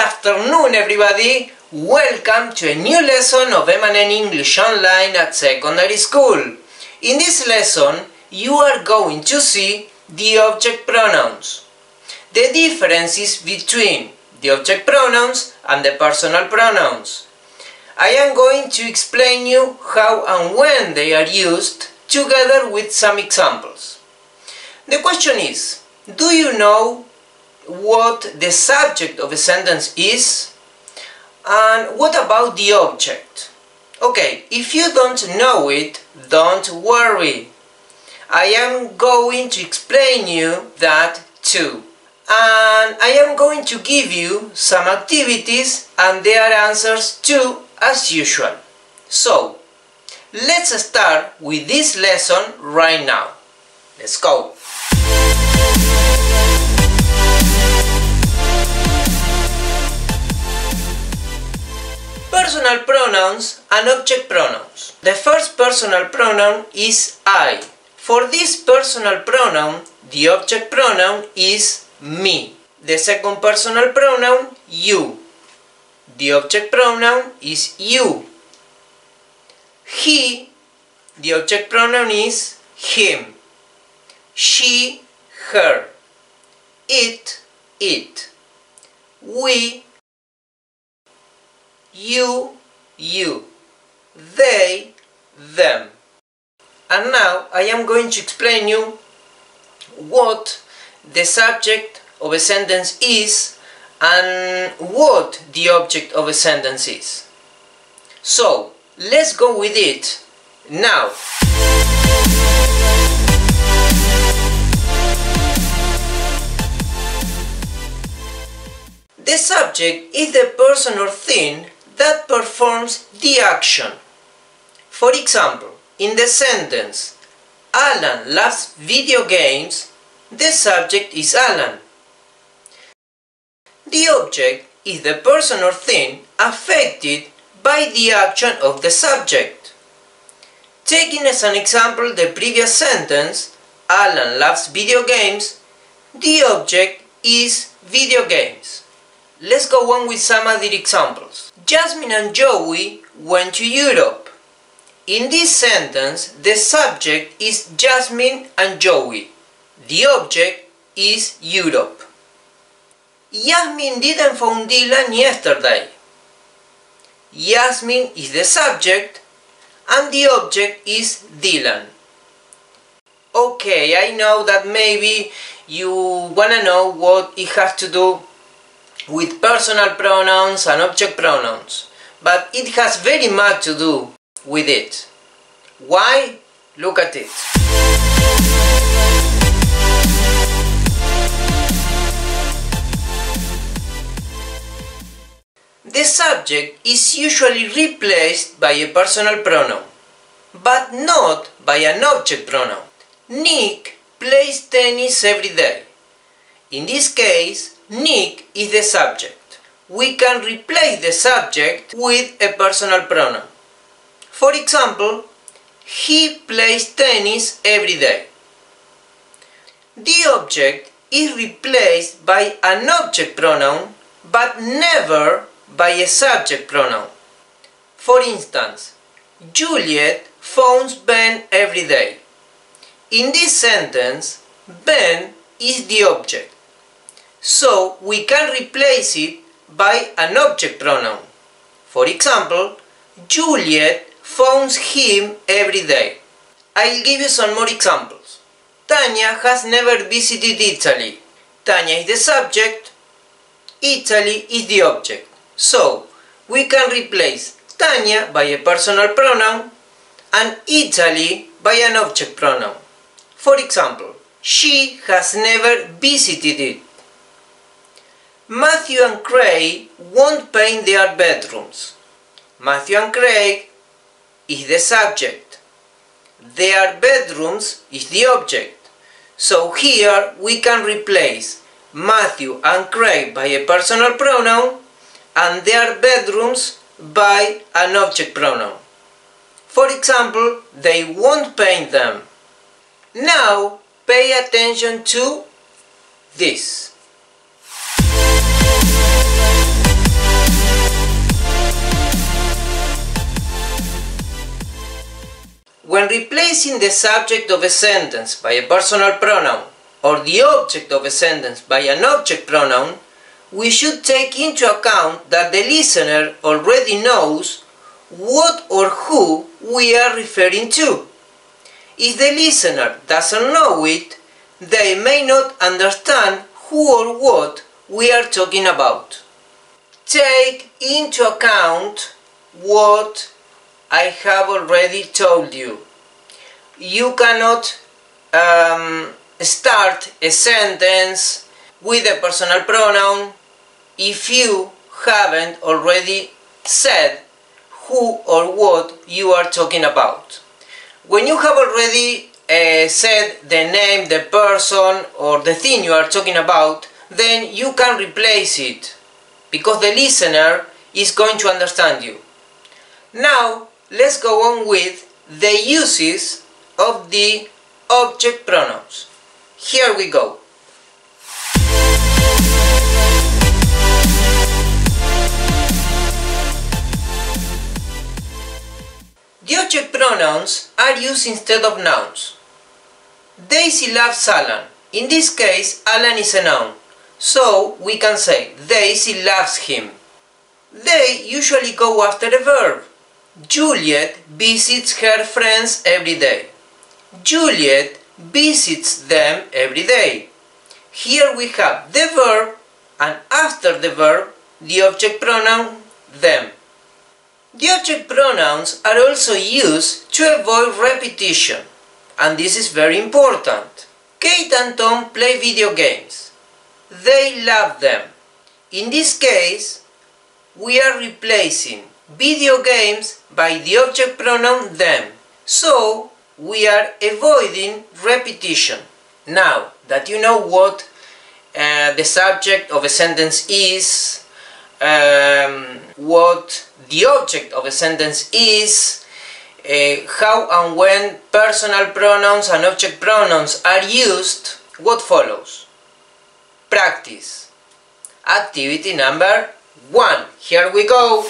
afternoon, everybody! Welcome to a new lesson of M&N English Online at secondary school. In this lesson, you are going to see the object pronouns, the differences between the object pronouns and the personal pronouns. I am going to explain you how and when they are used, together with some examples. The question is, do you know what the subject of a sentence is? And what about the object? Okay, if you don't know it, don't worry. I am going to explain you that too. And I am going to give you some activities and their answers too, as usual. So, let's start with this lesson right now. Let's go! Personal pronouns and object pronouns. The first personal pronoun is I. For this personal pronoun, the object pronoun is me. The second personal pronoun, you. The object pronoun is you. He, the object pronoun is him. She, her. It, it. We, you, you. They, them. And now I am going to explain you what the subject of a sentence is and what the object of a sentence is. So, let's go with it now. The subject is the person or thing that performs the action. For example, in the sentence, Alan loves video games, the subject is Alan. The object is the person or thing affected by the action of the subject. Taking as an example the previous sentence, Alan loves video games, the object is video games. Let's go on with some other examples. Jasmine and Joey went to Europe. In this sentence, the subject is Jasmine and Joey. The object is Europe. Yasmin didn't phone Dylan yesterday. Yasmin is the subject and the object is Dylan. Okay, I know that maybe you wanna know what it has to do with personal pronouns and object pronouns, but it has very much to do with it. Why? Look at it. The subject is usually replaced by a personal pronoun, but not by an object pronoun. Nick plays tennis every day. In this case, Nick is the subject. We can replace the subject with a personal pronoun. For example, he plays tennis every day. The object is replaced by an object pronoun, but never by a subject pronoun. For instance, Juliet phones Ben every day. In this sentence, Ben is the object. So we can replace it by an object pronoun. For example, Juliet phones him every day. I'll give you some more examples. Tanya has never visited Italy. Tanya is the subject, Italy is the object. So, we can replace Tanya by a personal pronoun and Italy by an object pronoun. For example, she has never visited it. Matthew and Craig won't paint their bedrooms. Matthew and Craig is the subject. Their bedrooms is the object. So here we can replace Matthew and Craig by a personal pronoun and their bedrooms by an object pronoun. For example, they won't paint them. Now pay attention to this. when replacing the subject of a sentence by a personal pronoun or the object of a sentence by an object pronoun, we should take into account that the listener already knows what or who we are referring to. If the listener doesn't know it, they may not understand who or what we are talking about. Take into account what I have already told you. You cannot start a sentence with a personal pronoun if you haven't already said who or what you are talking about. When you have already said the name, the person or the thing you are talking about, then you can replace it because the listener is going to understand you. Now let's go on with the uses of the object pronouns. Here we go. The object pronouns are used instead of nouns. Daisy loves Alan. In this case, Alan is a noun, so we can say Daisy loves him. They usually go after a verb. Juliet visits her friends every day. Juliet visits them every day. Here we have the verb and after the verb the object pronoun them. The object pronouns are also used to avoid repetition, and this is very important. Kate and Tom play video games. They love them. In this case, we are replacing video games by the object pronoun them, so we are avoiding repetition. Now that you know what the subject of a sentence is, what the object of a sentence is, how and when personal pronouns and object pronouns are used, what follows? Practice. Activity number 1. Here we go.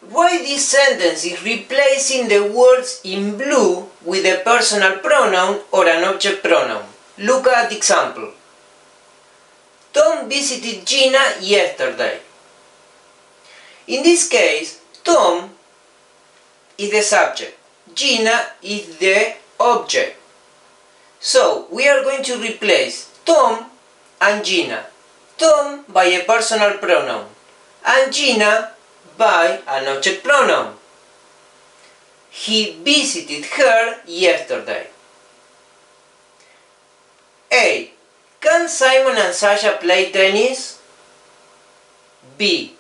Write this sentence is replacing the words in blue with a personal pronoun or an object pronoun. Look at the example. Tom visited Gina yesterday. In this case, Tom is the subject, Gina is the object. So we are going to replace Tom and Gina. Tom by a personal pronoun and Gina by an object pronoun. He visited her yesterday. A. Can Simon and Sasha play tennis? B.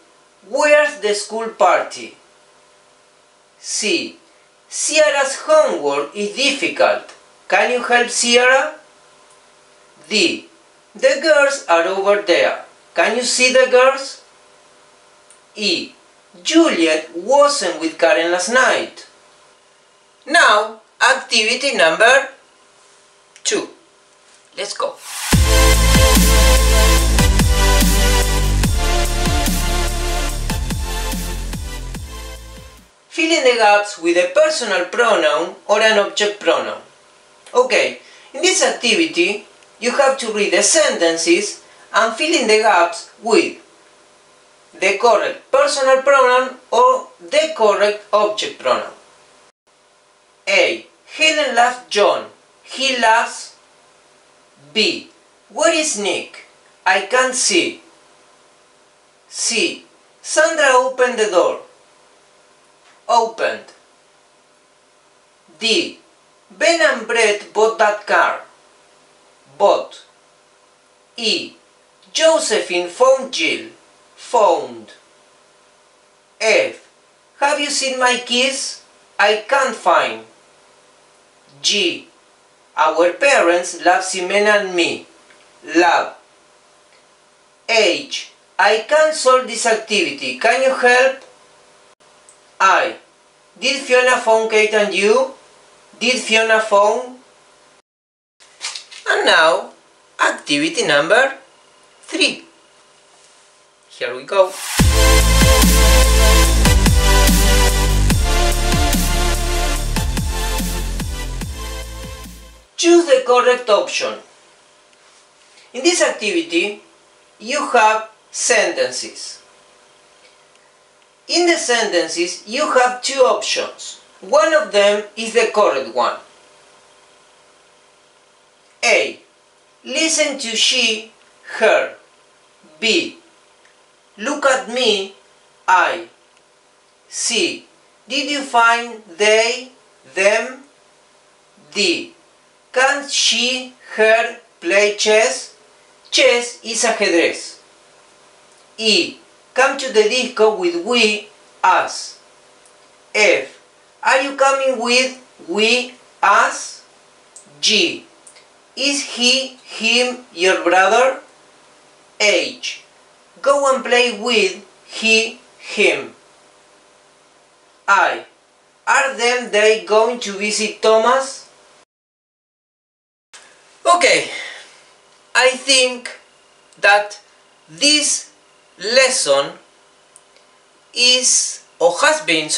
Where's the school party? C. Sierra's homework is difficult. Can you help Sierra? D. The girls are over there. Can you see the girls? E. Juliet wasn't with Karen last night. Now, activity number 2. Let's go. Fill in the gaps with a personal pronoun or an object pronoun. Okay, in this activity, you have to read the sentences and fill in the gaps with the correct personal pronoun or the correct object pronoun. A. Helen loves John. He loves. B. Where is Nick? I can't see. C. Sandra opened the door. Opened. D. Ben and Brett bought that car. Bought. E. Josephine found Jill. Found. F. Have you seen my keys? I can't find. G. Our parents love Ximena and me. Love. H. I can't solve this activity. Can you help? I. Did Fiona phone Kate and you? Did Fiona phone? And now, activity number 3. Here we go. Choose the correct option. In this activity, you have sentences. In the sentences, you have two options. One of them is the correct one. A. Listen to she, her. B. Look at me, I. C. Did you find they, them? D. Can she, her play chess? Chess is ajedrez. E. Come to the disco with we, us. F. Are you coming with we, us? G. Is he, him your brother? H. Go and play with he, him. I. Are them they going to visit Thomas? Okay, I think that this lesson is, or has been,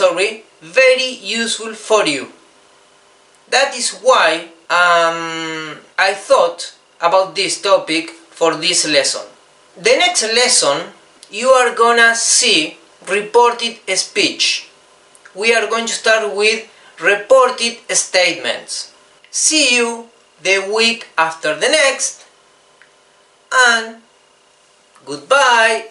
very useful for you. That is why I thought about this topic for this lesson. The next lesson you are gonna see reported speech. We are going to start with reported statements. See you the week after the next, and goodbye.